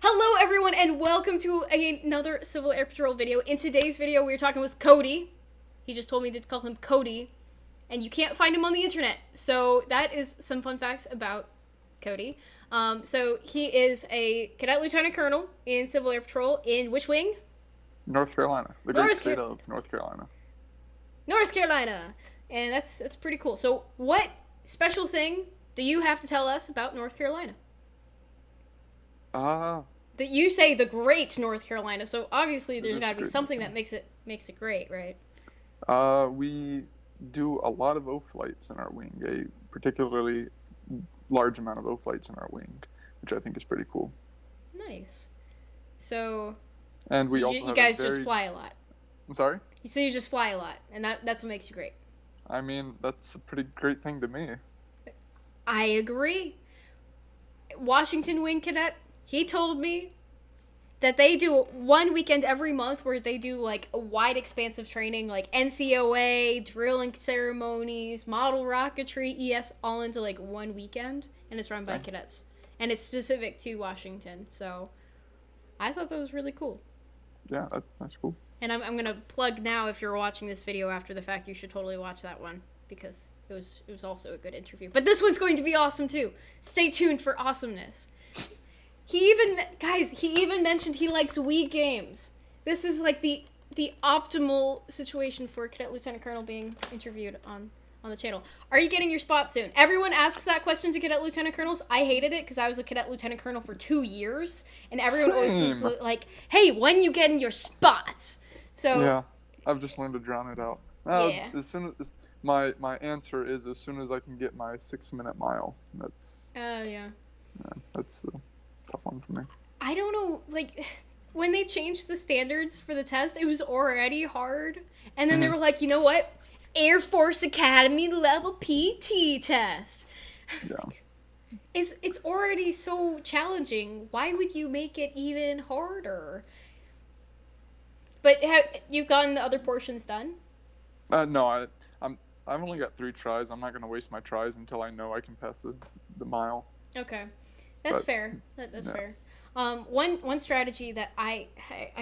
Hello everyone and welcome to another Civil Air Patrol video. In today's video we're talking with Cody. He just told me to call him Cody. And you can't find him on the internet. So that is some fun facts about Cody. So he is a cadet lieutenant colonel in Civil Air Patrol in which wing? North Carolina. The great state of North Carolina. North Carolina. And that's pretty cool. So what special thing do you have to tell us about North Carolina? That you say the great North Carolina, so obviously there's got to be something that makes it great, right? We do a lot of O flights in our wing, a particularly large amount of O flights in our wing, which I think is pretty cool. Nice. So, and we also you guys just fly a lot. I'm sorry? So you just fly a lot, and that's what makes you great. I mean, that's a pretty great thing to me. I agree. Washington Wing Cadet, he told me that they do one weekend every month where they do like a wide expanse of training, like NCOA, drilling ceremonies, model rocketry, ES, all into like one weekend, and it's run by cadets. And it's specific to Washington, so I thought that was really cool. Yeah, that's cool. And I'm going to plug now, if you're watching this video after the fact, you should totally watch that one, because it was also a good interview. But this one's going to be awesome too. Stay tuned for awesomeness. He even mentioned he likes Wii games. This is like the optimal situation for a Cadet Lieutenant Colonel being interviewed on the channel. Are you getting your Spaatz soon? Everyone asks that question to Cadet Lieutenant Colonels. I hated it because I was a Cadet Lieutenant Colonel for 2 years, and everyone always is like, "Hey, when you getting your Spaatz?" So yeah, I've just learned to drown it out. Yeah. As soon as my answer is as soon as I can get my 6-minute mile. That's yeah, that's the tough one for me. I don't know, like, when they changed the standards for the test, it was already hard, and then they were like, you know what? Air Force Academy level PT test. I was like, it's already so challenging. Why would you make it even harder? But have you gotten the other portions done? No, I've only got 3 tries. I'm not gonna waste my tries until I know I can pass the mile. Okay, that's fair. That's fair. One strategy that I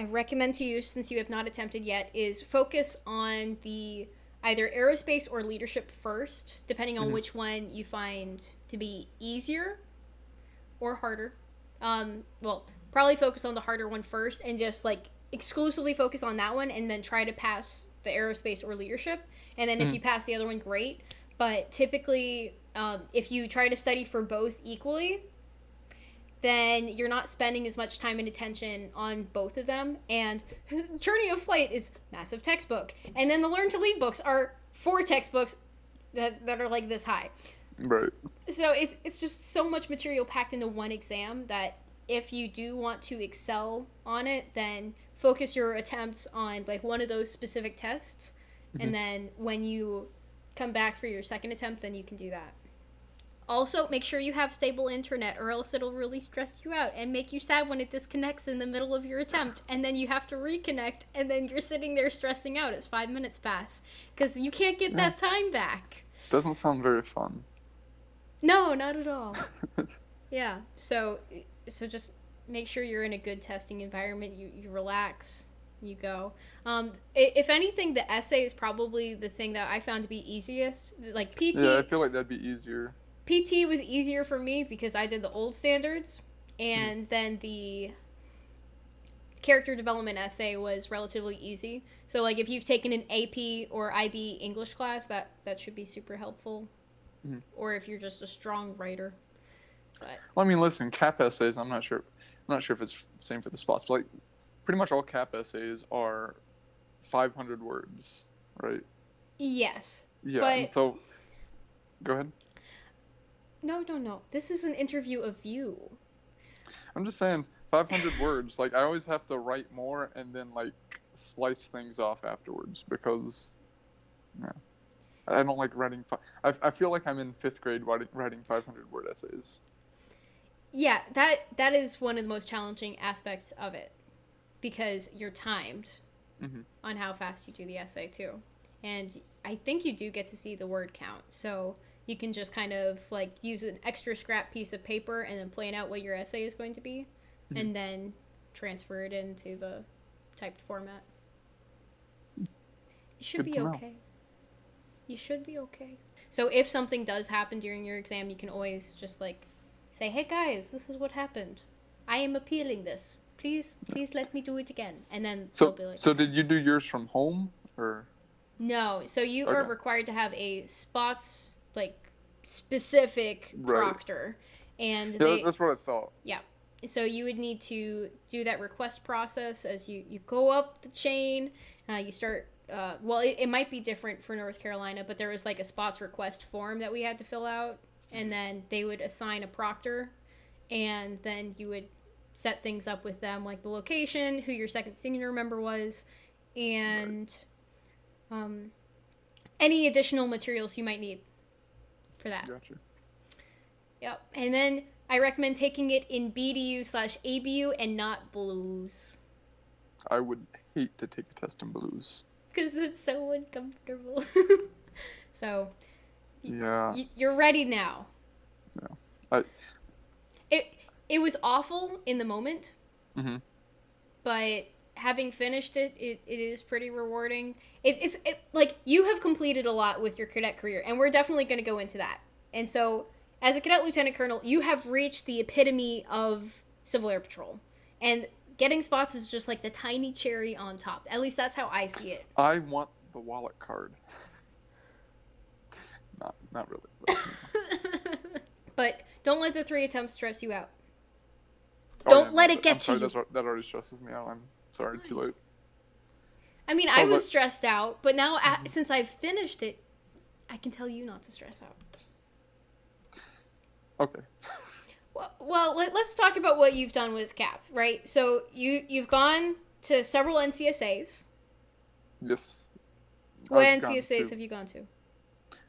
recommend to you, since you have not attempted yet, is focus on the either aerospace or leadership first, depending on which one you find to be easier or harder. Well, probably focus on the harder one first and just like exclusively focus on that one, and then try to pass the aerospace or leadership. And then if you pass the other one, great. But typically, if you try to study for both equally, then you're not spending as much time and attention on both of them. And Journey of Flight is massive textbook. And then the Learn to Lead books are 4 textbooks that are like this high. Right. So it's just so much material packed into one exam that if you do want to excel on it, then focus your attempts on like one of those specific tests. And then when you come back for your second attempt, then you can do that. Also, make sure you have stable internet, or else it'll really stress you out and make you sad when it disconnects in the middle of your attempt, and then you have to reconnect, and then you're sitting there stressing out as 5 minutes pass, because you can't get that time back. Doesn't sound very fun. No, not at all. Yeah, so just make sure you're in a good testing environment, you relax, you go. If anything, the essay is probably the thing that I found to be easiest. Like PT... Yeah, I feel like that'd be easier. PT was easier for me because I did the old standards, and then the character development essay was relatively easy. So, like, if you've taken an AP or IB English class, that should be super helpful. Or if you're just a strong writer. But well, I mean, listen, CAP essays, I'm not sure if it's the same for the Spaatz, but like, pretty much all CAP essays are 500 words, right? Yes. Yeah, but... and so, go ahead. No. This is an interview of you. I'm just saying, 500 words. Like, I always have to write more and then, like, slice things off afterwards because, I don't like writing. I feel like I'm in 5th grade writing 500-word essays. Yeah, that is one of the most challenging aspects of it, because you're timed on how fast you do the essay, too. And I think you do get to see the word count, so... you can just kind of like use an extra scrap piece of paper and then plan out what your essay is going to be. and then transfer it into the typed format. You should be okay. You should be okay. So if something does happen during your exam, you can always just like say, "Hey guys, this is what happened. I am appealing this. Please let me do it again." And then they'll be like, so did you do yours from home or? No. So you are required to have a Spaatz like specific proctor, and that's what I thought. Yeah. So you would need to do that request process as you go up the chain. You start. Well, it might be different for North Carolina, but there was like a Spaatz request form that we had to fill out, and then they would assign a proctor, and then you would set things up with them, like the location, who your second senior member was, and any additional materials you might need for that. Gotcha. Yep. And then I recommend taking it in BDU/ABU and not blues. I would hate to take a test in blues. Because it's so uncomfortable. So, yeah, you're ready now. Yeah, it was awful in the moment, but having finished it, it is pretty rewarding. It's like you have completed a lot with your cadet career, and we're definitely going to go into that. And so, as a cadet lieutenant colonel, you have reached the epitome of Civil Air Patrol, and getting Spaatz is just like the tiny cherry on top. At least that's how I see it. I want the wallet card. Not really. But don't let the 3 attempts stress you out. Oh, don't let it get I'm to sorry, you. That already stresses me out. I'm sorry, too late. I mean, I was stressed out, but now since I've finished it, I can tell you not to stress out. Okay. Well, let's talk about what you've done with CAP, right? So you've gone to several NCSAs. Yes. What NCSAs have you gone to?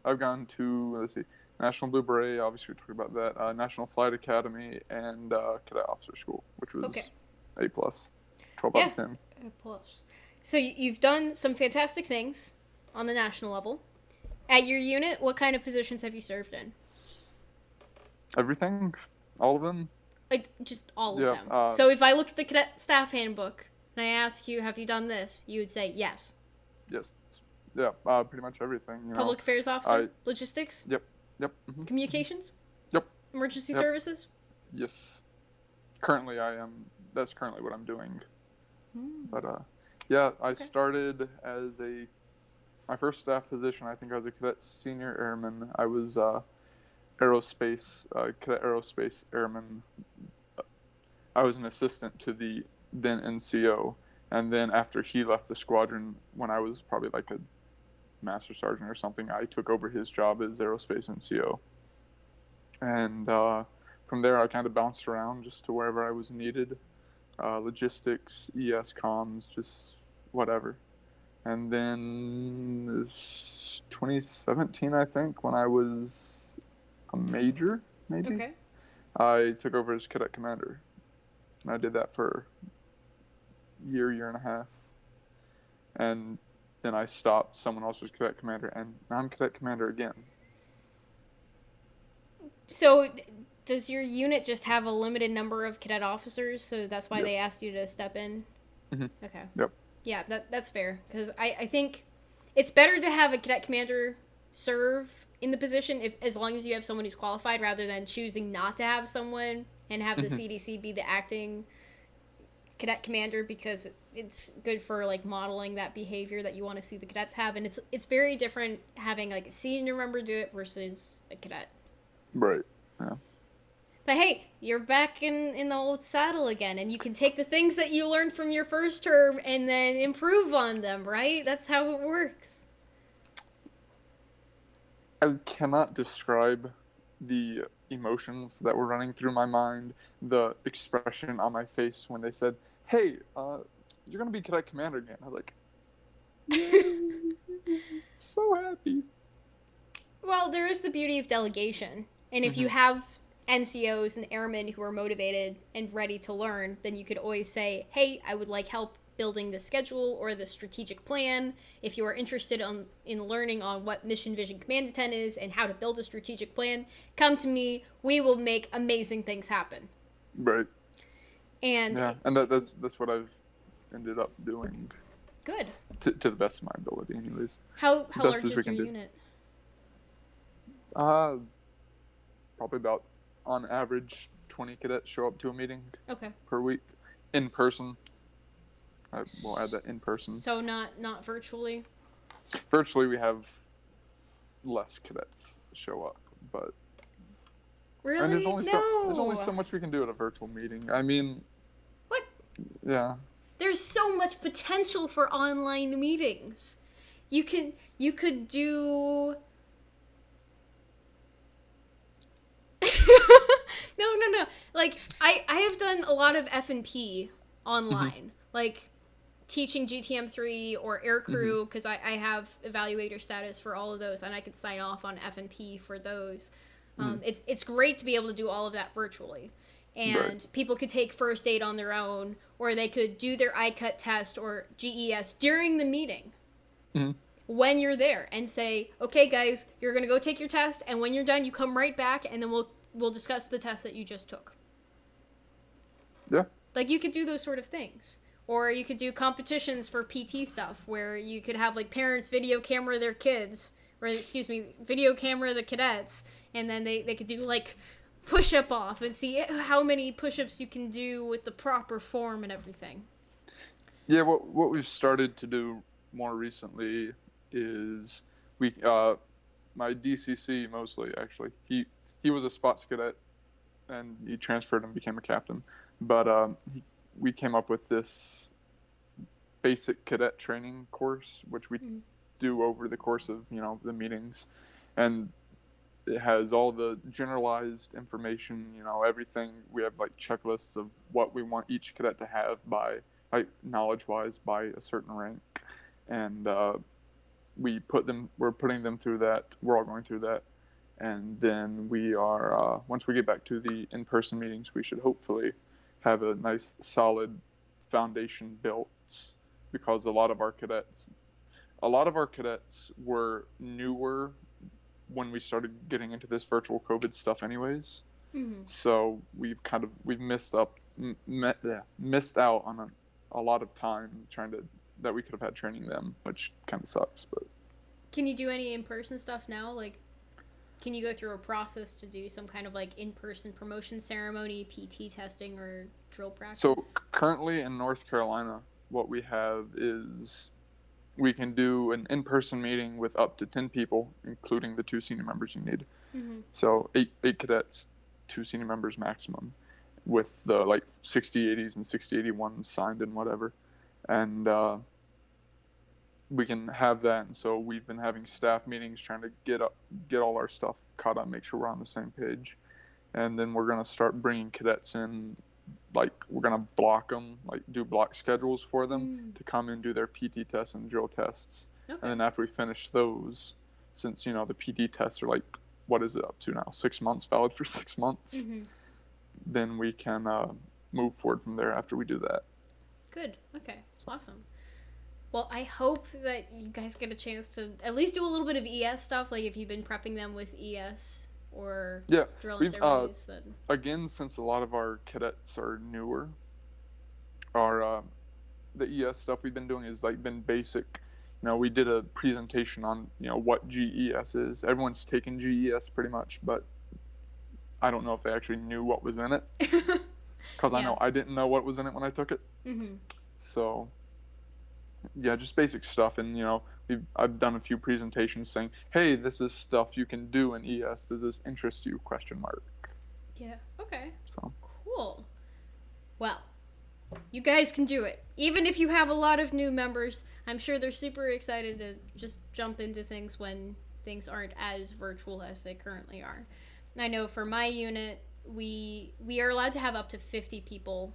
I've gone to, let's see, National Blue Beret, obviously we talked about that, National Flight Academy, and Cadet Officer School, which was A+, 12 out of 10. A+. So you've done some fantastic things on the national level. At your unit, what kind of positions have you served in? Everything. All of them? Like, just all of them. So if I look at the cadet staff handbook and I ask you, have you done this? You would say yes. Yes. Yeah, pretty much everything. Public affairs officer? Logistics? Yep. Mm-hmm. Communications? Yep. Emergency services? Yes. Currently I am. That's currently what I'm doing. But, yeah, I started as my first staff position, I think I was a cadet senior airman. I was, AEROSPACE, Cadet AEROSPACE Airman. I was an assistant to the then NCO, and then after he left the squadron, when I was probably like a master sergeant or something, I took over his job as AEROSPACE NCO. And from there, I kind of bounced around just to wherever I was needed, logistics, ES comms, just whatever. And then 2017, I think, when I was a major, maybe. Okay. I took over as cadet commander, and I did that for a year and a half, and then I stopped. Someone else was cadet commander, and now I'm cadet commander again. So does your unit just have a limited number of cadet officers, so that's why they asked you to step in? Okay. Yep. Yeah, that's fair, because I think it's better to have a cadet commander serve in the position as long as you have someone who's qualified, rather than choosing not to have someone and have the CDC be the acting cadet commander, because it's good for like modeling that behavior that you want to see the cadets have, and it's very different having like a senior member do it versus a cadet. Right. Yeah. But hey, you're back in the old saddle again, and you can take the things that you learned from your first term and then improve on them, right? That's how it works. I cannot describe the emotions that were running through my mind, the expression on my face when they said, "Hey, you're going to be cadet commander again." I was like, so happy. Well, there is the beauty of delegation. And if you have NCOs and airmen who are motivated and ready to learn, then you could always say, "Hey, I would like help building the schedule or the strategic plan. If you are interested in learning on what Mission Vision Command Intent is and how to build a strategic plan, come to me. We will make amazing things happen." Right. And yeah, and that's what I've ended up doing. Good. To the best of my ability, anyways. How large Best as is we your can do. unit? Probably about, on average, 20 cadets show up to a meeting Okay. per week, in person. We'll add that in person. So not virtually? Virtually, we have less cadets show up, but Really? and there's only No. so much we can do at a virtual meeting. I mean, What? Yeah. There's so much potential for online meetings. You could do No. Like I have done a lot of F&P online. Like teaching GTM3 or aircrew, because I have evaluator status for all of those, and I could sign off on F&P for those. It's great to be able to do all of that virtually. And people could take first aid on their own, or they could do their ICUT test or GES during the meeting when you're there, and say, okay guys, you're going to go take your test, and when you're done, you come right back, and then we'll discuss the test that you just took. Yeah. Like, you could do those sort of things. Or you could do competitions for PT stuff, where you could have, like, parents video camera their kids, or, video camera the cadets, and then they could do, like, push-up off and see how many push-ups you can do with the proper form and everything. Yeah, what we've started to do more recently is my DCC mostly, actually. He was a Spaatz cadet, and he transferred and became a captain. But we came up with this basic cadet training course, which we do over the course of, the meetings. And it has all the generalized information, everything. We have, like, checklists of what we want each cadet to have by, like, knowledge-wise by a certain rank. And we're putting them through that. We're all going through that. And then we are, once we get back to the in-person meetings, we should hopefully have a nice solid foundation built, because a lot of our cadets were newer when we started getting into this virtual COVID stuff anyways. So we've missed out on a lot of time that we could have had training them, which kind of sucks. But can you do any in-person stuff now? Like, can you go through a process to do some kind of, like, in-person promotion ceremony, PT testing, or drill practice? So currently in North Carolina, what we have is we can do an in-person meeting with up to 10 people, including the 2 senior members you need. So 8 cadets, 2 senior members maximum, with the, like, 6080s and 6081s signed and whatever. And we can have that. And so we've been having staff meetings trying to get all our stuff caught up, make sure we're on the same page. And then we're going to start bringing cadets in. Like, we're going to block them, like, do block schedules for them to come and do their PT tests and drill tests. Okay. And then after we finish those, since, the PT tests are, like, what is it up to now? 6 months, valid for 6 months. Then we can move forward from there after we do that. Good. Okay. Awesome. Well, I hope that you guys get a chance to at least do a little bit of ES stuff, like if you've been prepping them with ES or drill and ceremonies. Again, since a lot of our cadets are newer, the ES stuff we've been doing is, like, been basic. We did a presentation on, what GES is. Everyone's taken GES pretty much, but I don't know if they actually knew what was in it. Because I know I didn't know what was in it when I took it. So, yeah, just basic stuff. And, I've done a few presentations saying, hey, this is stuff you can do in ES. Does this interest you? ? Yeah, okay. So cool. Well, you guys can do it. Even if you have a lot of new members, I'm sure they're super excited to just jump into things when things aren't as virtual as they currently are. I know for my unit, we are allowed to have up to 50 people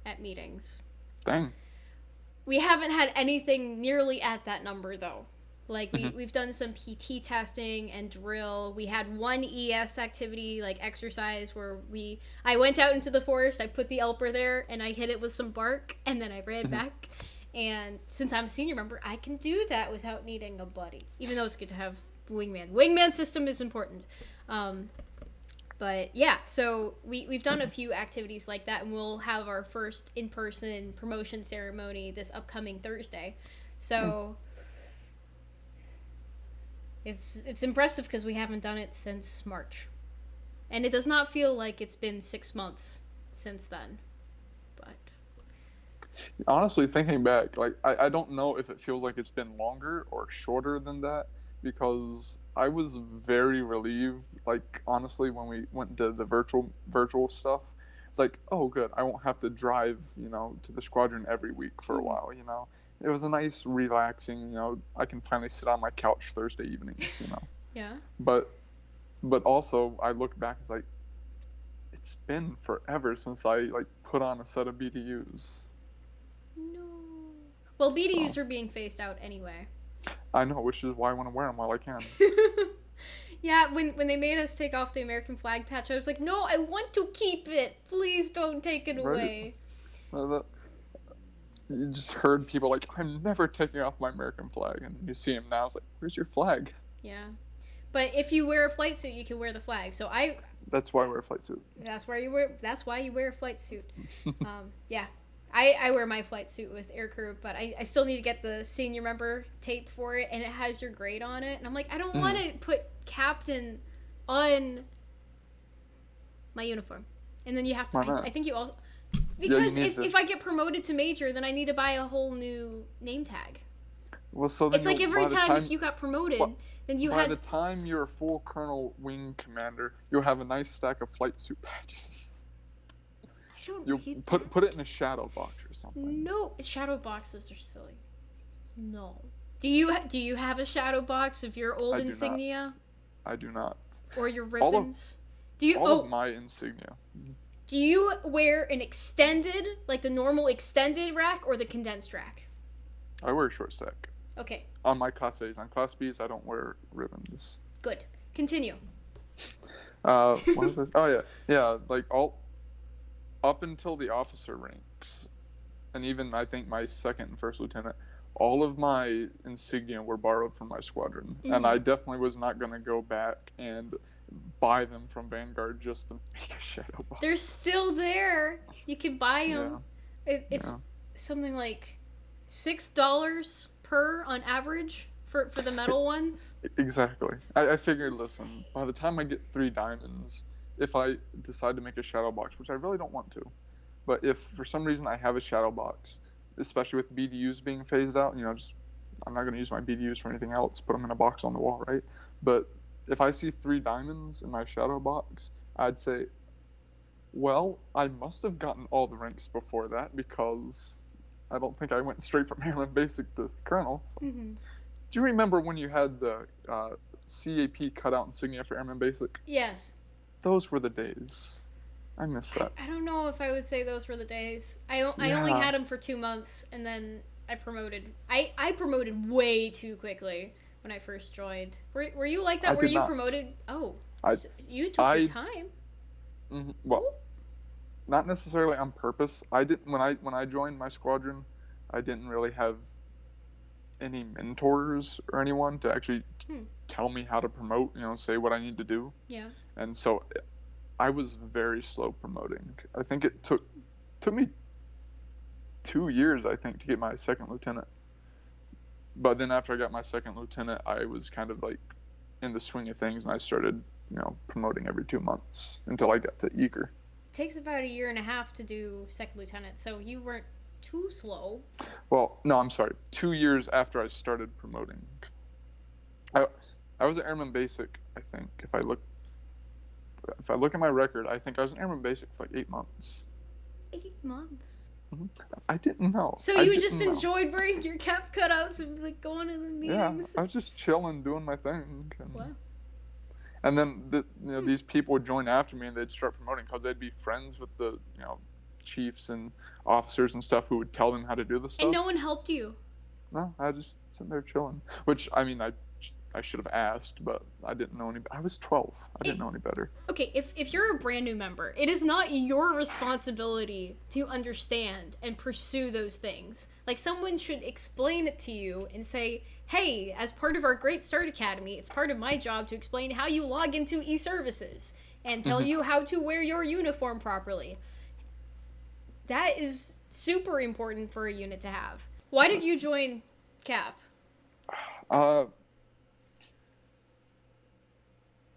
at meetings. Dang. We haven't had anything nearly at that number, though. Like, we've done some PT testing and drill. We had one ES activity, like exercise, where I went out into the forest, I put the Elper there, and I hit it with some bark, and then I ran back. And since I'm a senior member, I can do that without needing a buddy, even though it's good to have wingman. Wingman system is important. But yeah, so we've done a few activities like that, and we'll have our first in-person promotion ceremony this upcoming Thursday. So it's impressive because we haven't done it since March. And it does not feel like it's been 6 months since then. But Honestly, thinking back, like I don't know if it feels like it's been longer or shorter than that, because I was very relieved. Like honestly, when we went to the virtual stuff, it's like, oh good, I won't have to drive, to the squadron every week for a while. It was a nice, relaxing. I can finally sit on my couch Thursday evenings. yeah. But also I look back, it's like it's been forever since I like put on a set of BDUs. No. Well, BDUs are being phased out anyway. I know, which is why I want to wear them while I can. Yeah, when they made us take off the American flag patch, I was like, no, I want to keep it. Please don't take it away. You just heard people like, I'm never taking off my American flag. And you see him now, it's like, where's your flag? Yeah. But if you wear a flight suit, you can wear the flag. So That's why I wear a flight suit. That's why you wear a flight suit. Yeah. I wear my flight suit with aircrew, but I still need to get the senior member tape for it, and it has your grade on it. And I'm like, I don't want to put captain on my uniform. And then you have to, I think you also, because if I get promoted to major, then I need to buy a whole new name tag. Well, so then it's like every time if you got promoted, then you by the time you're a full colonel wing commander, you'll have a nice stack of flight suit badges. You put it in a shadow box or something. No, shadow boxes are silly. No. Do you have a shadow box of your old insignia? I do not. Or your ribbons? All of my insignia. Do you wear an extended, like the normal extended rack, or the condensed rack? I wear a short stack. Okay. On my Class A's. On Class B's, I don't wear ribbons. Good. Continue. What was this? Oh, yeah. Yeah, like up until the officer ranks, and even I think my second and first lieutenant, all of my insignia were borrowed from my squadron. And I definitely was not going to go back and buy them from Vanguard just to make a shadow box. They're still there. You can buy them. Yeah. It's something like $6 per on average for the metal ones. Exactly. I figured, listen, by the time I get 3 diamonds, if I decide to make a shadow box, which I really don't want to, but if for some reason I have a shadow box, especially with BDUs being phased out, I'm not going to use my BDUs for anything else, put them in a box on the wall, right? But if I see 3 diamonds in my shadow box, I'd say, well, I must have gotten all the ranks before that, because I don't think I went straight from Airman Basic to Colonel. So. Do you remember when you had the CAP cutout insignia for Airman Basic? Yes. Those were the days. I miss that. I don't know if I would say those were the days. I only had them for 2 months, and then I promoted. I promoted way too quickly when I first joined. Were you like that? Were you promoted? Oh, you took your time. Well, not necessarily on purpose. I didn't when I joined my squadron. I didn't really have any mentors or anyone to actually tell me how to promote. Say what I need to do. Yeah. And so I was very slow promoting. I think it took me 2 years, I think, to get my second lieutenant. But then after I got my second lieutenant, I was kind of like in the swing of things, and I started, promoting every 2 months until I got to Eager. It takes about 1.5 years to do second lieutenant, so you weren't too slow. Well, no, I'm sorry. 2 years after I started promoting. I was an Airman Basic, I think. If I look at my record, I think I was an Airman Basic for like 8 months. 8 months? I didn't know. So you just enjoyed wearing your cap cutouts and like going to the meetings? Yeah, I was just chilling, doing my thing. Wow. And then these people would join after me, and they'd start promoting because they'd be friends with the chiefs and officers and stuff who would tell them how to do the stuff. And no one helped you? No, I just sitting there chilling. Which I should have asked, but I didn't know any. I was 12. I didn't know any better. Okay, if you're a brand new member, it is not your responsibility to understand and pursue those things. Like, someone should explain it to you and say, hey, as part of our Great Start Academy, it's part of my job to explain how you log into e-services. and tell you how to wear your uniform properly. That is super important for a unit to have. Why did you join CAP? I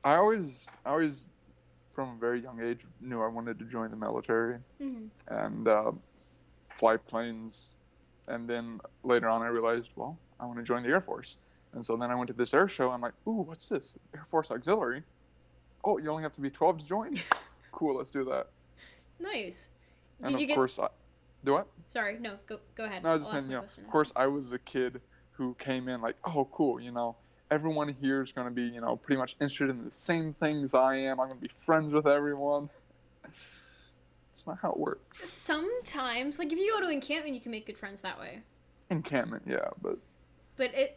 always, from a very young age, knew I wanted to join the military and fly planes. And then later on, I realized, well, I want to join the Air Force. And so then I went to this air show. I'm like, ooh, what's this? Air Force Auxiliary? Oh, you only have to be 12 to join? Cool, let's do that. Nice. And of course, do what? Sorry, no, go ahead. No, I was just saying, of course, I was a kid who came in like, oh, cool, everyone here is going to be, pretty much interested in the same things I am. I'm going to be friends with everyone. It's not how it works. Sometimes, like if you go to Encampment, you can make good friends that way. Encampment, yeah, but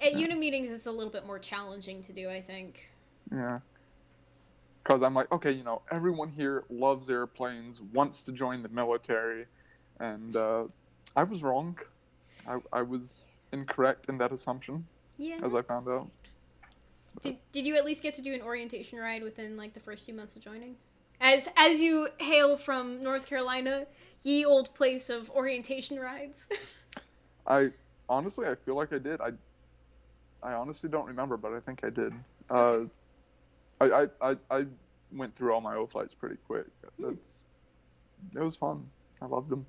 at unit meetings, it's a little bit more challenging to do, I think. Yeah. Because I'm like, okay, everyone here loves airplanes, wants to join the military, and I was wrong. I was incorrect in that assumption, as I found out. Did you at least get to do an orientation ride within like the first few months of joining? As you hail from North Carolina, ye old place of orientation rides. I feel like I did. I honestly don't remember, but I think I did. I went through all my O flights pretty quick. It was fun. I loved them.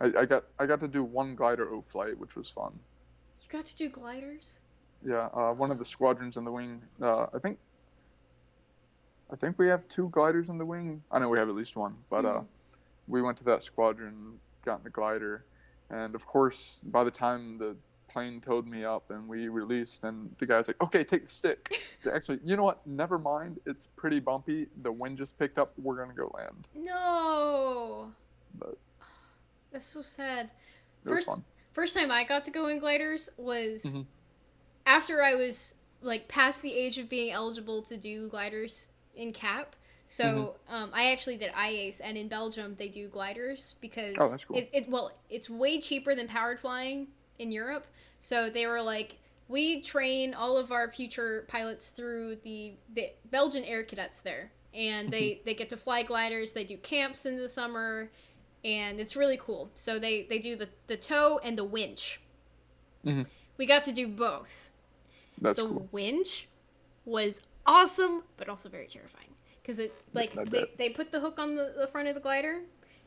I got to do one glider O flight, which was fun. You got to do gliders? Yeah, one of the squadrons in the wing. I think we have 2 gliders in the wing. I know we have at least one, but we went to that squadron, got in the glider, and of course, by the time the plane towed me up and we released, and the guy's like, okay, take the stick. So actually, you know what? Never mind. It's pretty bumpy. The wind just picked up. We're going to go land. No. But that's so sad. It was fun. First time I got to go in gliders was after I was like past the age of being eligible to do gliders in CAP. So I actually did IACE, and in Belgium they do gliders because that's cool. It's way cheaper than powered flying in Europe. So they were like, we train all of our future pilots through the Belgian air cadets there, and they get to fly gliders. They do camps in the summer, and it's really cool. So they do the tow and the winch. We got to do both. That's the cool. winch was awesome, but also very terrifying. Because they put the hook on the front of the glider,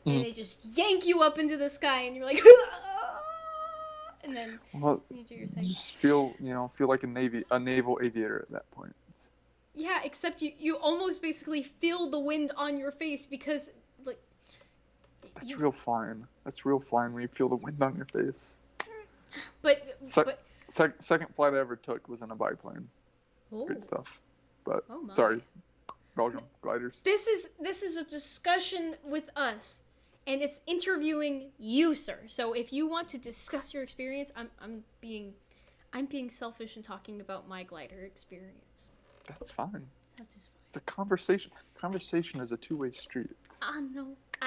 and they just yank you up into the sky, and you're like, and then you do your thing. You just feel like a naval aviator at that point. Yeah, except you almost basically feel the wind on your face because, like... That's real flying. That's real flying when you feel the wind on your face. Second flight I ever took was in a biplane. Oh. Great stuff. But, sorry, Belgium gliders. This is a discussion with us, and it's interviewing you, sir. So if you want to discuss your experience, I'm being selfish and talking about my glider experience. That's fine. That's just fine. It's a conversation. Conversation is a two-way street. I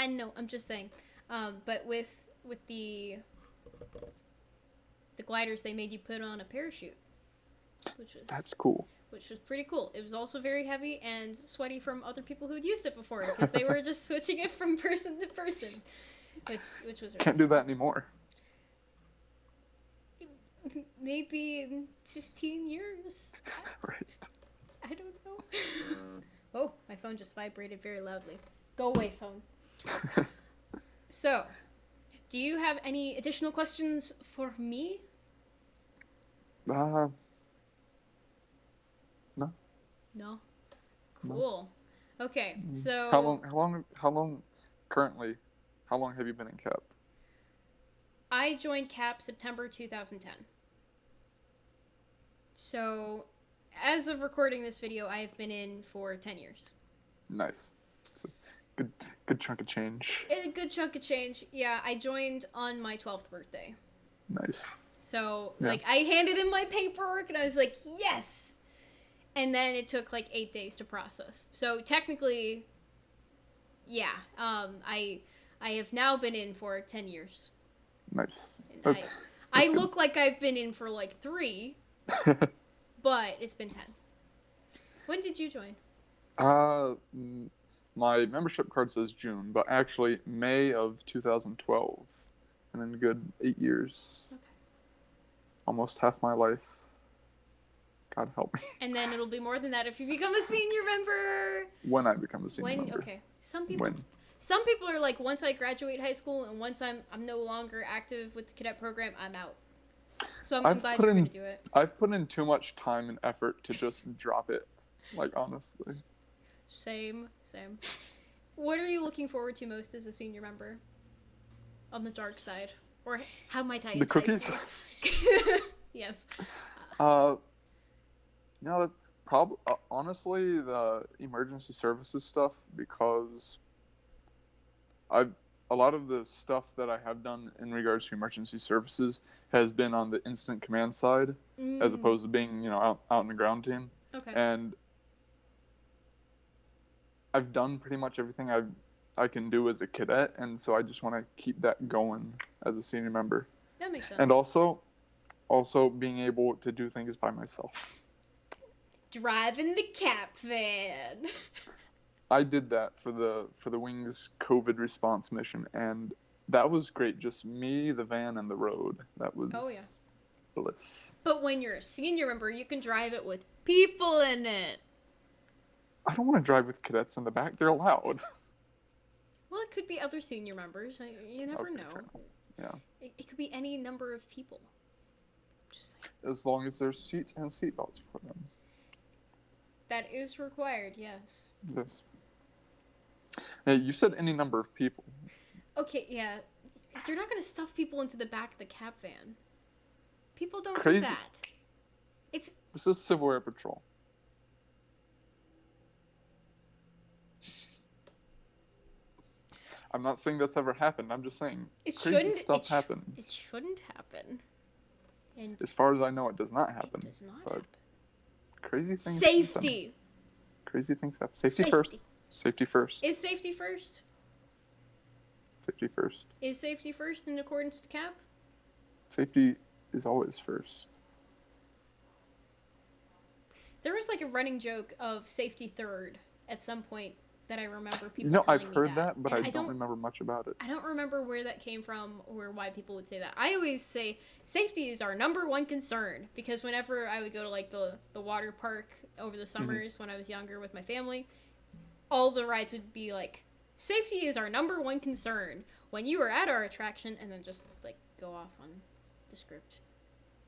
know. I'm just saying. But with the gliders, they made you put on a parachute, That's cool. Which was pretty cool. It was also very heavy and sweaty from other people who'd used it before because they were just switching it from person to person, which was really Can't do that anymore. Maybe in 15 years. Right. I don't know. Oh, my phone just vibrated very loudly. Go away, phone. So, do you have any additional questions for me? No. No? Cool. No. Okay, so... How long have you been in CAP? I joined CAP September 2010. So, as of recording this video, I have been in for 10 years. Nice. It's a good chunk of change. A good chunk of change. Yeah, I joined on my 12th birthday. Nice. So, I handed in my paperwork, and I was like, yes! And then it took, 8 days to process. So, technically, yeah, I have now been in for 10 years. Nice. I look like I've been in for, 3, but it's been 10. When did you join? my membership card says June, but actually May of 2012. And in good 8 years. Okay. Almost half my life. God help me. And then it'll be more than that if you become a senior member. When I become a senior member. Okay. Some people are like, once I graduate high school and once I'm no longer active with the cadet program, I'm out. So I'm glad you're going to do it. I've put in too much time and effort to just drop it. Like, honestly. Same. What are you looking forward to most as a senior member? On the dark side? Or how might I entice the cookies? Yes. No, honestly, the emergency services stuff, because a lot of the stuff that I have done in regards to emergency services has been on the incident command side, as opposed to being, out in the ground team. Okay. And I've done pretty much everything I can do as a cadet, and so I just want to keep that going as a senior member. That makes sense. And also being able to do things by myself. Driving the cap van. I did that for the Wings COVID response mission, and that was great. Just me, the van, and the road. That was bliss. But when you're a senior member, you can drive it with people in it. I don't want to drive with cadets in the back. They're loud. Well, it could be other senior members. You never know. Yeah. It could be any number of people. Just like, as long as there's seats and seatbelts for them. That is required, yes. Yes. Hey, you said any number of people. Okay, yeah. You're not going to stuff people into the back of the cap van. People don't Crazy. do that. This is Civil Air Patrol. I'm not saying that's ever happened. I'm just saying crazy stuff happens. It shouldn't happen. And as far as I know, it does not happen. It does not happen. Crazy things Safety! Happen. Crazy things happen. Safety first. Safety first. Is safety first? Safety first. Is safety first in accordance to CAP? Safety is always first. There was like a running joke of safety third at some point that I remember people telling I've me heard that, but I don't remember much about it. I don't remember where that came from or why people would say that. I always say safety is our number one concern, because whenever I would go to like the water park over the summers when I was younger with my family, all the rides would be like, safety is our number one concern when you are at our attraction, and then just like go off on the script.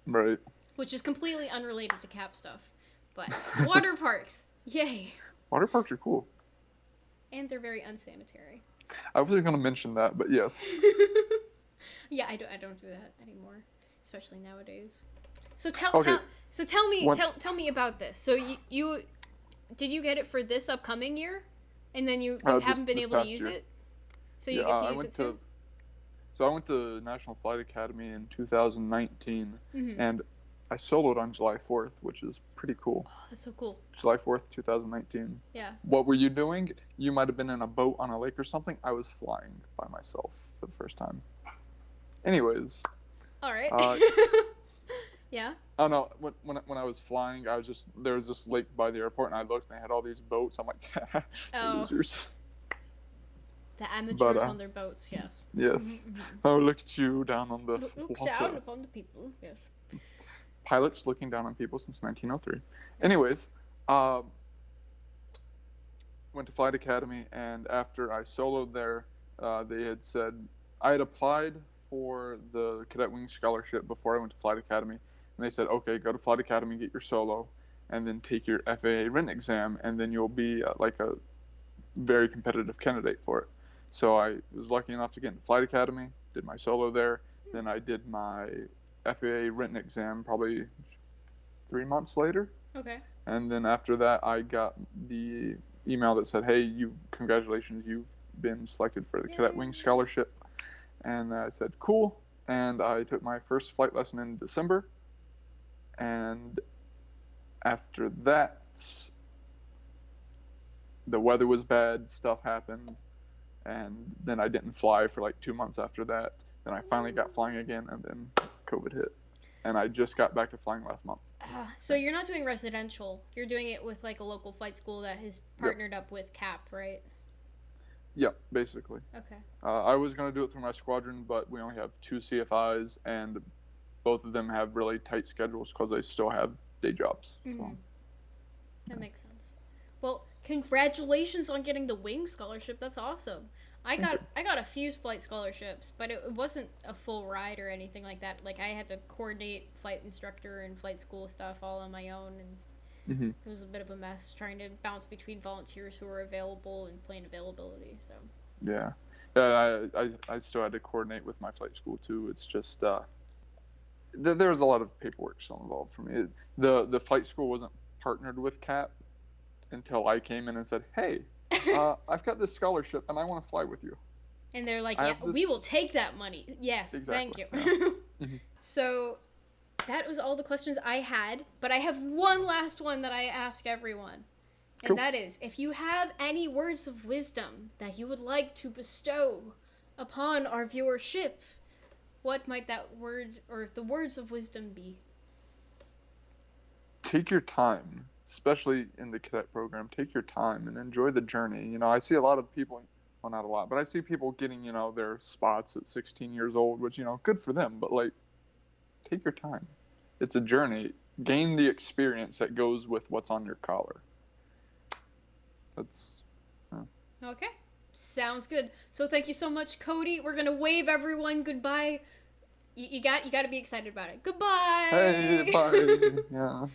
Right. Which is completely unrelated to CAP stuff. But water parks, yay. Water parks are cool. And they're very unsanitary. I wasn't going to mention that, but yes. Yeah, I don't do that anymore, especially nowadays. So tell me about this. So you did you get it for this upcoming year, and then you haven't been able to use it? So you get to use it soon? So I went to National Flight Academy in 2019, and I soloed on July 4th, which is pretty cool. Oh, that's so cool. July 4th, 2019. Yeah. What were you doing? You might have been in a boat on a lake or something. I was flying by myself for the first time. Anyways. All right. Yeah. Oh no! When I was flying, there was this lake by the airport, and I looked, and they had all these boats. I'm like, losers. The amateurs on their boats, yes. Yes. Oh, look at you down on the Look down upon the people, yes. Pilots looking down on people since 1903. Anyways, went to Flight Academy, and after I soloed there, they had said I had applied for the Cadet Wing Scholarship before I went to Flight Academy, and they said, okay, go to Flight Academy, get your solo, and then take your FAA written exam, and then you'll be like a very competitive candidate for it. So I was lucky enough to get into Flight Academy, did my solo there, then I did my FAA written exam probably 3 months later. Okay. And then after that, I got the email that said, hey, congratulations, you've been selected for the Cadet Wing Scholarship. And I said, cool. And I took my first flight lesson in December. And after that, the weather was bad, stuff happened, and then I didn't fly for like 2 months after that. Then I finally got flying again, and then COVID hit. And I just got back to flying last month. So you're not doing residential. You're doing it with like a local flight school that has partnered up with CAP, right? Yeah, basically. Okay. I was going to do it through my squadron, but we only have 2 CFIs, and both of them have really tight schedules because they still have day jobs. So. That makes sense. Well, congratulations on getting the wing scholarship. That's awesome. I got a few flight scholarships, but it wasn't a full ride or anything like that. Like, I had to coordinate flight instructor and flight school stuff all on my own, and it was a bit of a mess trying to bounce between volunteers who were available and plane availability. So Yeah, I still had to coordinate with my flight school too. It's just there was a lot of paperwork still involved for me. The flight school wasn't partnered with CAP until I came in and said, "Hey, I've got this scholarship and I want to fly with you." and they're like, "Yeah, we will take that money." Yes, Exactly. thank you. Yeah. So that was all the questions I had, but I have one last one that I ask everyone. And Cool. that is, if you have any words of wisdom that you would like to bestow upon our viewership, what might that word or the words of wisdom be? Take your time, especially in the cadet program. Take your time and enjoy the journey. You know, I see a lot of people, well, not a lot, but I see people getting, their Spaatz at 16 years old, which, good for them, but like, take your time. It's a journey. Gain the experience that goes with what's on your collar. That's. Okay. Sounds good. So thank you so much, Cody. We're going to wave everyone goodbye. You got to be excited about it. Goodbye. Hey, bye. Yeah.